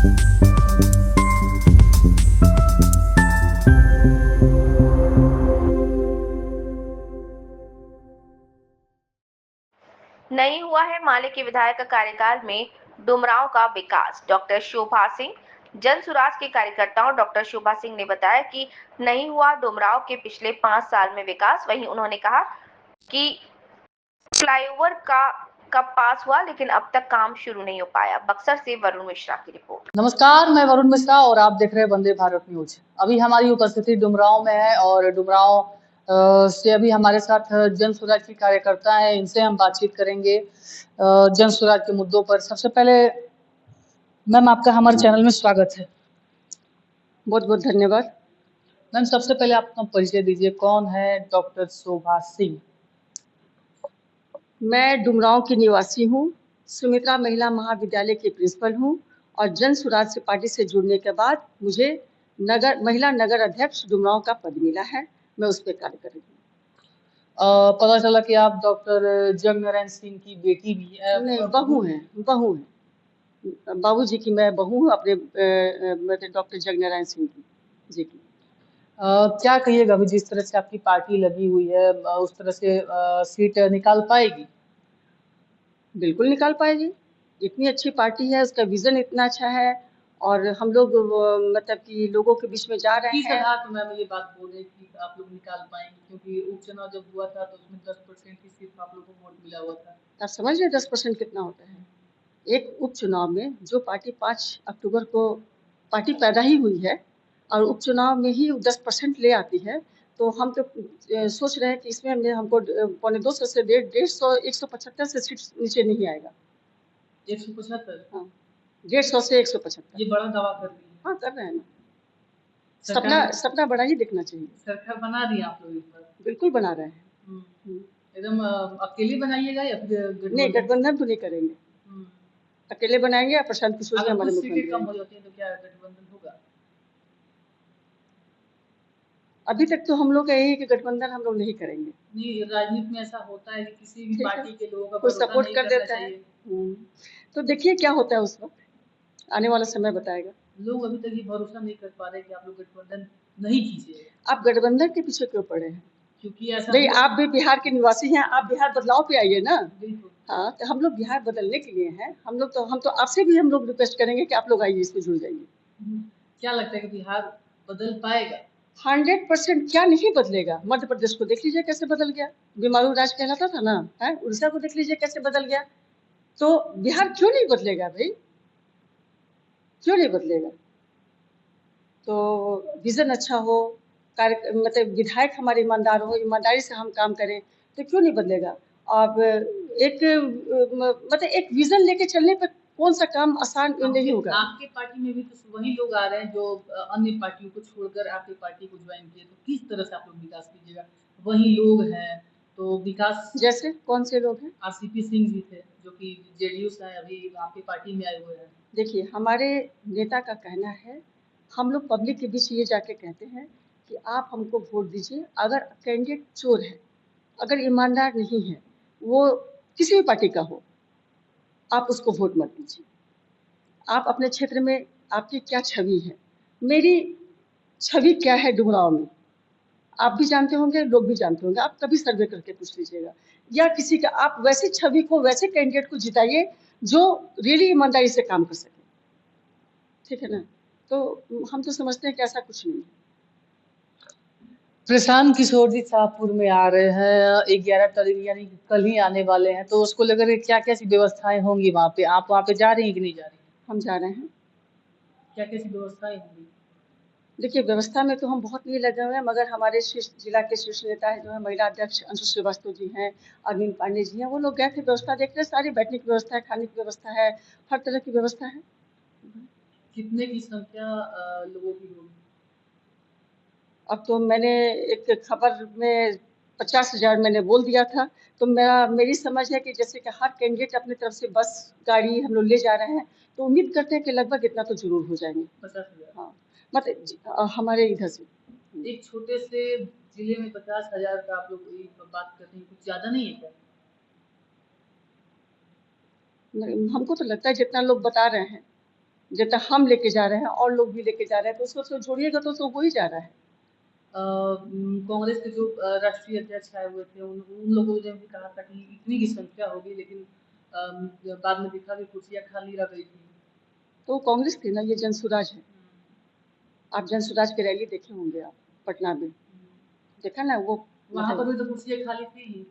नहीं हुआ है माले के विधायक कार्यकाल में डुमरांव का विकास। डॉक्टर शोभा सिंह जनसुराज के कार्यकर्ताओं डॉक्टर शोभा सिंह ने बताया कि नहीं हुआ डुमरांव के पिछले 5 साल में विकास। वहीं उन्होंने कहा कि फ्लाईओवर का कब पास हुआ, लेकिन अब तक काम शुरू नहीं हो पाया। बक्सर से वरुण मिश्रा की रिपोर्ट। नमस्कार, मैं वरुण मिश्रा और आप देख रहे हैं वंदे भारत न्यूज। अभी हमारी उपस्थिति डुमरांव में है और डुमरांव से अभी हमारे साथ जन स्वराज की कार्यकर्ता हैं, इनसे हम बातचीत करेंगे जन स्वराज के मुद्दों पर। सबसे पहले मैम, आपका हमारे चैनल में स्वागत है। बहुत बहुत धन्यवाद। मैम, सबसे पहले आप अपना परिचय दीजिए, कौन है डॉक्टर शोभा सिंह? मैं डुमरांव की निवासी हूँ, सुमित्रा महिला महाविद्यालय की प्रिंसिपल हूँ और जन स्वराज से पार्टी से जुड़ने के बाद मुझे महिला नगर अध्यक्ष डुमरांव का पद मिला है। मैं उस पर कार्य कर रही हूँ। पता चला कि आप डॉक्टर जगनारायण सिंह की बेटी भी है। नहीं, बहू है। बाबूजी की मैं बहू हूँ, अपने डॉक्टर जगनारायण सिंह जी की। क्या कहिएगा, अभी जिस तरह से आपकी पार्टी लगी हुई है उस तरह से सीट निकाल पाएगी? बिल्कुल निकाल पाएगी। इतनी अच्छी पार्टी है, उसका विजन इतना अच्छा है और हम लोग मतलब कि लोगों के बीच में जा रहे हैं। तो मैम ये बात बोल रहे कि आप लोग निकाल पाएंगे, क्योंकि उपचुनाव जब हुआ था तो उसमें 10% की सिर्फ आप लोगों को वोट मिला हुआ था। आप समझ रहे 10% कितना होता है? एक उपचुनाव में जो पार्टी 5 अक्टूबर को पार्टी पैदा ही हुई है और उपचुनाव में ही 10% ले आती है, तो हम तो सोच रहे हैं कि इसमें हमको 250 से 150 175 से सीट नीचे नहीं आएगा। 175? हाँ, 150 से 175। ये बड़ा दावा कर रही है। हाँ, कर रहे हैं ना। सपना बड़ा ही देखना चाहिए। सरकार बना रही है आप लोग इस बार? बिल्कुल बना रहे हैं। एकदम अकेले बनाइएगा या फिर नहीं, गठबंधन तो नहीं करेंगे। अकेले बनाएंगे या प्रशांत किशोर जी हमारे मुख्यमंत्री। कम हो जाती है तो क्या गठबंधन होगा? अभी तक तो हम लोग का यही है कि गठबंधन हम लोग नहीं करेंगे। नहीं, राजनीति में ऐसा होता है कि किसी भी पार्टी के लोगों का कोई सपोर्ट कर देता है। तो देखिए क्या होता है उस वक्त, आने वाला समय बताएगा। लोग अभी तक ये भरोसा नहीं कर पा रहे कि आप लोग गठबंधन नहीं कीजिए। आप गठबंधन के पीछे क्यों पड़े हैं? क्योंकि ऐसा भाई, आप भी बिहार के निवासी हैं, आप बिहार बदलाव पे आइए ना। बिल्कुल। हाँ, तो हम लोग बिहार बदलने के लिए हैं। हम तो आपसे भी हम लोग रिक्वेस्ट करेंगे कि आप लोग आइए, इसमें जुड़ जाइए। क्या लगता है कि बिहार बदल पाएगा? 100% क्या नहीं बदलेगा? मध्य प्रदेश को देख लीजिए कैसे बदल गया, बीमारू राज कहलाता था ना, है? उड़ीसा को देख लीजिए कैसे बदल गया। तो बिहार क्यों नहीं बदलेगा भाई? क्यों नहीं बदलेगा? तो विजन अच्छा हो, कार्य मतलब विधायक हमारे ईमानदार हो, ईमानदारी से हम काम करें, तो क्यों नहीं बदलेगा? अब मतलब एक विजन लेके चलने पर कौन सा काम आसान नहीं होगा? आपके पार्टी में भी तो वही लोग आ रहे हैं जो अन्य पार्टियों को छोड़कर आपकी पार्टी को ज्वाइन किए, तो किस तरह से आप लोग विकास कीजिएगा? वही लोग हैं तो विकास। जैसे कौन से लोग हैं? आरसीपी सिंह जी थे जो कि जेडीयू से हैं, अभी आपकी पार्टी में आए हुए हैं। देखिए, हमारे नेता का कहना है, हम लोग पब्लिक के बीच ये जाके कहते हैं कि आप हमको वोट दीजिए। अगर कैंडिडेट चोर है, अगर ईमानदार नहीं है, वो किसी भी पार्टी का हो, आप उसको वोट मत दीजिए। आप अपने क्षेत्र में आपकी क्या छवि है, मेरी छवि क्या है डुमरांव में, आप भी जानते होंगे, लोग भी जानते होंगे। आप कभी सर्वे करके पूछ लीजिएगा, या किसी का आप वैसी छवि को, वैसे कैंडिडेट को जिताइए जो रियली ईमानदारी से काम कर सके। ठीक है ना? तो हम तो समझते हैं कि ऐसा कुछ नहीं है। प्रशांत किशोर जी शाहपुर में आ रहे हैं 11 तारीख, यानी कल ही आने वाले हैं, तो उसको लेकर क्या कैसी व्यवस्थाएं होंगी वहाँ पे? आप वहाँ पे जा रही हैं कि नहीं जा रही? हम जा रहे हैं। क्या कैसी व्यवस्थाएं होंगी? देखिए, व्यवस्था में तो हम बहुत नहीं लगे हुए हैं, मगर हमारे शीर्ष जिला के शीर्ष नेता है जो है महिला अध्यक्ष अंशु श्रीवास्तव जी हैं, अरविंद पांडे जी हैं, वो लोग गए थे, व्यवस्था देख रहे, सारी बैठने की व्यवस्था है, खाने की व्यवस्था है, हर तरह की व्यवस्था है। कितने की संख्या लोगों की होगी? अब तो मैंने एक खबर में 50,000 मैंने बोल दिया था, तो मेरी समझ है कि जैसे कि हर कैंडिडेट अपनी तरफ से बस गाड़ी हम लोग ले जा रहे हैं, तो उम्मीद करते हैं कि लगभग इतना तो जरूर हो जाएंगे। 50,000? हाँ, मतलब हमारे इधर से। एक छोटे से जिले में 50,000 का आप लोग बात करते हैं, कुछ ज्यादा नहीं है क्या? हमको तो लगता है जितना लोग बता रहे हैं, जब तक हम लेके जा रहे हैं और लोग भी लेके जा रहे हैं, तो उसको जोड़िएगा तो उसको हो ही जा रहा है। कांग्रेस के जो राष्ट्रीय अध्यक्ष आए हुए थे उन लोगों ने भी कहा था कि इतनी की संख्या होगी, लेकिन बाद में देखा कि कुर्सियां खाली रह गई थी। तो कांग्रेस थी ना, ये जनसुराज है। आप जनसुराज की रैली देखे होंगे आप पटना में, देखा ना वो वहां पर मतलब भी तो कुर्सियां खाली थी ही।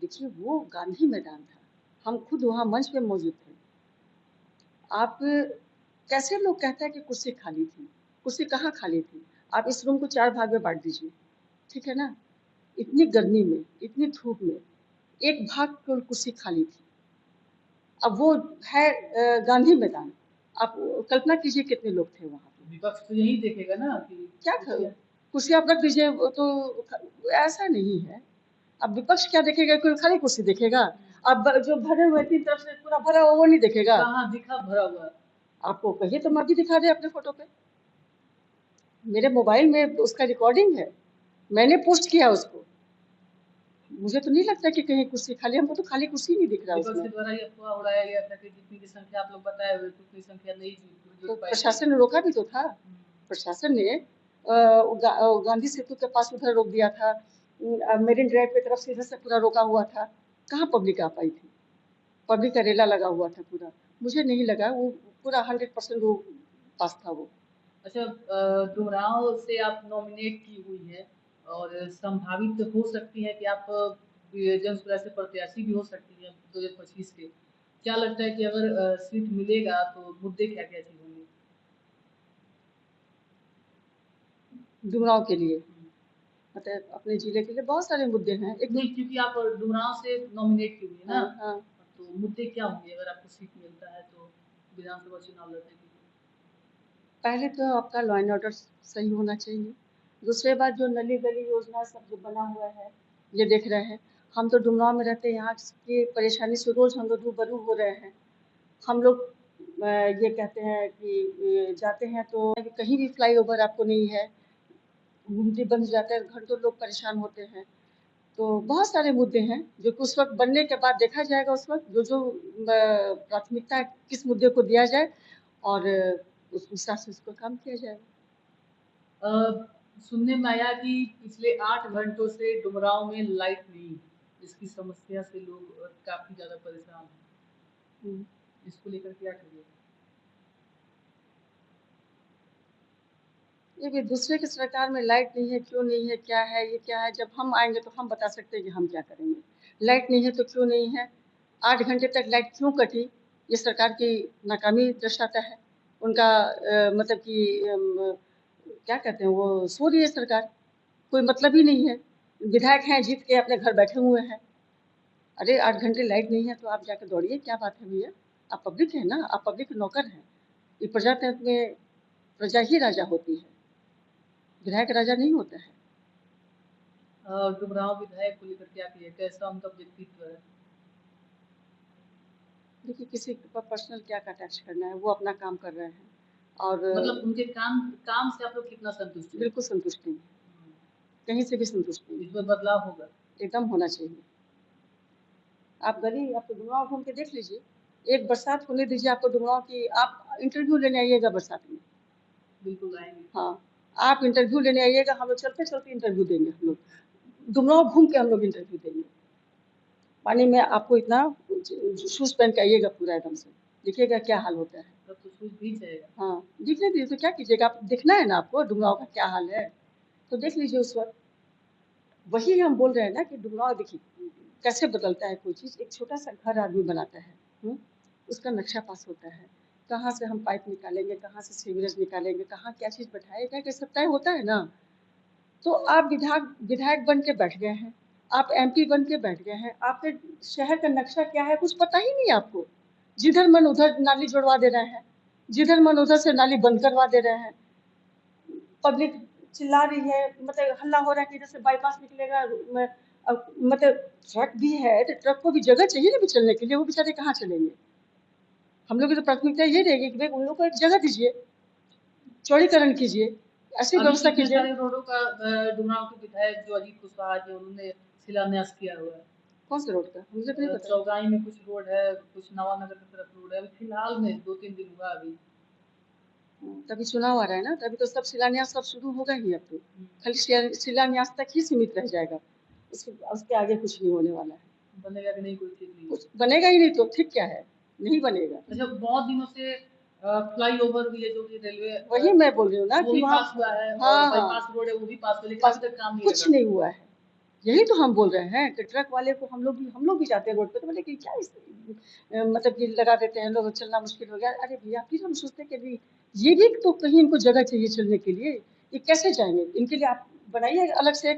देखिए वो गांधी मैदान था, हम खुद वहाँ मंच पे मौजूद थे। आप कैसे लोग कहते हैं कि कुर्सी खाली थी? कुर्सी कहाँ खाली थी? आप इस रूम को 4 भाग में बांट दीजिए, ठीक है ना? इतनी गर्मी में, इतनी धूप में एक भाग केवल कुर्सी खाली थी। अब वो है गांधी मैदान, आप कल्पना कीजिए कितने लोग थे वहाँ पे। विपक्ष तो यही देखेगा ना कि क्या कुर्सी आप रख दीजिए, वो तो ऐसा नहीं है। अब विपक्ष क्या देखेगा? कोई खाली कुर्सी देखेगा? अब जो भरे हुए तीन तरफ से पूरा भरा हुआ वो नहीं देखेगा? कहाँ दिखा भरा हुआ? आपको कहिए तो मैं भी दिखा दे अपने फोटो पे, मेरे मोबाइल में उसका रिकॉर्डिंग है, मैंने पोस्ट किया उसको। मुझे तो नहीं लगता कि कहीं कुर्सी खाली, हमको तो खाली कुर्सी नहीं दिख रहा विपक्ष उसमें। के द्वारा ये अफवाह उड़ाया गया था कि जितनी की संख्या आप लोग बताए हुए उतनी संख्या नहीं तो जुट पाई थी। प्रशासन ने रोका भी तो था। प्रशासन ने गांधी सेतु के पास उधर रोक दिया था, मेरिन ड्राइव की तरफ से इधर से पूरा रोका हुआ था। कहाँ पब्लिक आ पाई थी? पब्लिक का रेला लगा हुआ था पूरा। मुझे नहीं लगा वो पूरा 100% वो पास था वो। अच्छा, डुमरांव से आप नॉमिनेट की हुई है और संभावित हो सकती है कि आप जनसुराज से प्रत्याशी भी हो सकती है 2025 के। क्या लगता है कि अगर सीट मिलेगा तो मुद्दे क्या क्या चीज होंगे? डुमरांव के लिए मतलब अपने जिले के लिए बहुत सारे मुद्दे हैं। एक नहीं, क्योंकि आप डुमरांव से नॉमिनेट की हुई है ना, हाँ, हाँ। तो मुद्दे क्या होंगे अगर आपको सीट मिलता है तो विधानसभा चुनाव लड़ने के लिए? पहले तो आपका लॉ एंड ऑर्डर सही होना चाहिए। दूसरे बात जो नली गली योजना सब जो बना हुआ है, ये देख रहे हैं। हम तो डुमरांव में रहते हैं, यहाँ की परेशानी से रोज हम लोग रूबरू हो रहे हैं। हम लोग ये कहते हैं कि जाते हैं तो कहीं भी फ्लाईओवर आपको नहीं है, घूमती बन जाता है, घंटों लोग परेशान होते हैं। तो बहुत सारे मुद्दे हैं जो कि उस वक्त बनने के बाद देखा जाएगा, उस वक्त जो जो प्राथमिकता किस मुद्दे को दिया जाए और उस हिसाब से उसको काम किया जाएगा। सुनने में आया कि पिछले 8 घंटों से डुमरांव में लाइट नहीं है, इसकी समस्या से लोग काफी ज्यादा परेशान हैं। इसको लेकर क्या करिएगा? ये भी दूसरे की सरकार में लाइट नहीं है, क्यों नहीं है, क्या है, ये क्या है? जब हम आएंगे तो हम बता सकते हैं कि हम क्या करेंगे। लाइट नहीं है तो क्यों नहीं है, 8 घंटे तक लाइट क्यों कटी, ये सरकार की नाकामी दर्शाता है। उनका मतलब कि क्या कहते हैं वो सो रही है सरकार, कोई मतलब ही नहीं है। विधायक हैं जीत के अपने घर बैठे हुए हैं। अरे 8 घंटे लाइट नहीं है तो आप जाकर दौड़िए, क्या बात है भैया? आप पब्लिक है ना, आप पब्लिक के नौकर हैं। ये प्रजातंत्र में प्रजा ही राजा होती है, विधायक राजा नहीं होता है। डुमरांव विधायक को लेकर क्या कहिए, कैसा उनका व्यक्तित्व है? देखिए किसी पर पर्सनल क्या अटैच करना है, वो अपना काम कर रहे हैं और मतलब उनके काम काम से आप लोग कितना संतुष्ट हैं? बिल्कुल संतुष्ट नहीं है, कहीं से भी संतुष्ट नहीं इसमें बदलाव होगा? है, एकदम होना चाहिए। आप गली आप डुमरांव घूम के देख लीजिए, एक बरसात होने दीजिए आपको डुमरांव की, आप इंटरव्यू लेने आइएगा बरसात में। बिल्कुल आएंगे। हाँ, आप इंटरव्यू लेने आइएगा, हम लोग चलते चलते इंटरव्यू देंगे, हम लोग डुमरांव घूम के हम लोग इंटरव्यू देंगे। पानी में आपको इतना शूज पहन के आइएगा पूरा एकदम से, देखिएगा क्या हाल होता है। तब तो सूझ भी जाएगा। हाँ, दिखने दीजिए तो क्या कीजिएगा, आप देखना है ना आपको डुमरांव का क्या हाल है, तो देख लीजिए उस वक्त। वही हम बोल रहे हैं ना कि डुमरांव देखिए कैसे बदलता है कोई चीज़। एक छोटा सा घर आदमी बनाता है, उसका नक्शा पास होता है, कहाँ से हम पाइप निकालेंगे, कहाँ से सीवरेज निकालेंगे, कहाँ क्या चीज़ बैठाएगा, ये सब तय होता है ना। तो आप विधायक विधायक बन के बैठ गए हैं, आप एमपी बन के बैठ गए हैं, आपके शहर का नक्शा क्या है कुछ पता ही नहीं आपको। जिधर मन उधर नाली जुड़वा दे रहे हैं, जिधर मन उधर से नाली बंद करवा दे रहे हैं। पब्लिक चिल्ला रही है, मतलब हल्ला हो रहा है कि इधर से बाईपास निकलेगा, मतलब ट्रक भी है तो ट्रक को भी जगह चाहिए ना भी चलने के लिए, वो बेचारे कहाँ चलेंगे? हम लोग की तो प्राथमिकता ये रहेगी कि भाई उन लोग को एक जगह दीजिए, चौड़ीकरण कीजिए, ऐसी अभी व्यवस्था कितने कीजिए। सारे रोडों का डुमरांव के विधायक जो अजीत कुशवाहा जी उन्होंने शिलान्यास किया हुआ है। कौन से रोड का मुझे तो नहीं पता। चौगाई में कुछ रोड है, कुछ नवानगर की तरफ रोड है, अभी फिलहाल में 2-3 दिन हुआ अभी। तभी चुनाव आ रहा है ना, तभी तो सब शिलान्यास सब शुरू होगा ही अब तो। खाली शिलान्यास तक ही सीमित रह जाएगा, उसके आगे कुछ नहीं होने वाला है। बनेगा कि नहीं कोई ठीक नहीं। कुछ बनेगा ही नहीं तो ठीक क्या है, नहीं बनेगा। अच्छा, बहुत दिनों से फ्लाईओवर भी है जो कि रेलवे वही मैं बोल रही हूँ ना वो कि भी वहाँ पास हुआ है और हाँ बाईपास रोड है वो भी पास हुआ, लेकिन अभी तक काम नहीं कुछ लगा। नहीं हुआ है। यही तो हम बोल रहे हैं कि ट्रक वाले को हम लोग भी जाते हैं रोड पे, तो बोले कि क्या मतलब कि लगा देते हैं लोग, चलना मुश्किल हो गया। अरे भैया, फिर हम सोचते हैं कि अभी ये भी तो कहीं इनको जगह चाहिए चलने के लिए, ये कैसे जाएंगे? इनके लिए आप बनाइए अलग से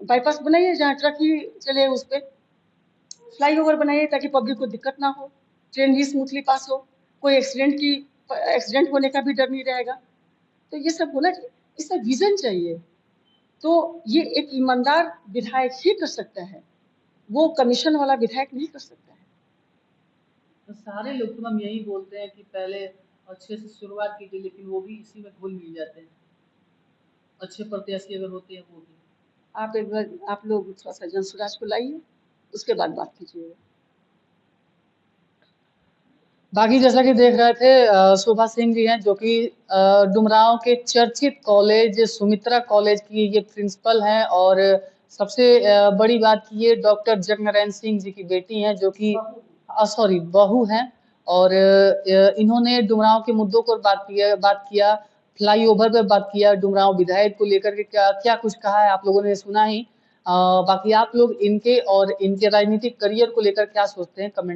बाईपास बनाइए जहाँ ट्रक ही चले, उस पर फ्लाईओवर बनाइए ताकि पब्लिक को दिक्कत ना हो, ट्रेन भी स्मूथली पास हो, कोई एक्सीडेंट होने का भी डर नहीं रहेगा। तो ये सब होना चाहिए, इसका विजन चाहिए। तो ये एक ईमानदार विधायक ही कर सकता है, वो कमीशन वाला विधायक नहीं कर सकता है। तो सारे लोग तो हम यही बोलते हैं कि पहले अच्छे से शुरुआत कीजिए, लेकिन वो भी इसी में घुल मिल जाते हैं। अच्छे प्रत्याशी अगर होते हैं वो भी। आप एक बार आप लोग थोड़ा सा जनसुराज को लाइए, उसके बाद बात कीजिएगा। बाकी जैसा कि देख रहे थे शोभा सिंह जी हैं जो कि डुमरांव के चर्चित कॉलेज सुमित्रा कॉलेज की ये प्रिंसिपल हैं और सबसे बड़ी बात की ये डॉक्टर जगनारायण सिंह जी की बेटी हैं जो कि सॉरी बहू हैं और इन्होंने डुमरांव के मुद्दों पर बात किया फ्लाईओवर पे बात किया, डुमरांव विधायक को लेकर के क्या क्या कुछ कहा है आप लोगों ने सुना ही। बाकी आप लोग इनके और इनके राजनीतिक करियर को लेकर क्या सोचते हैं कमेंट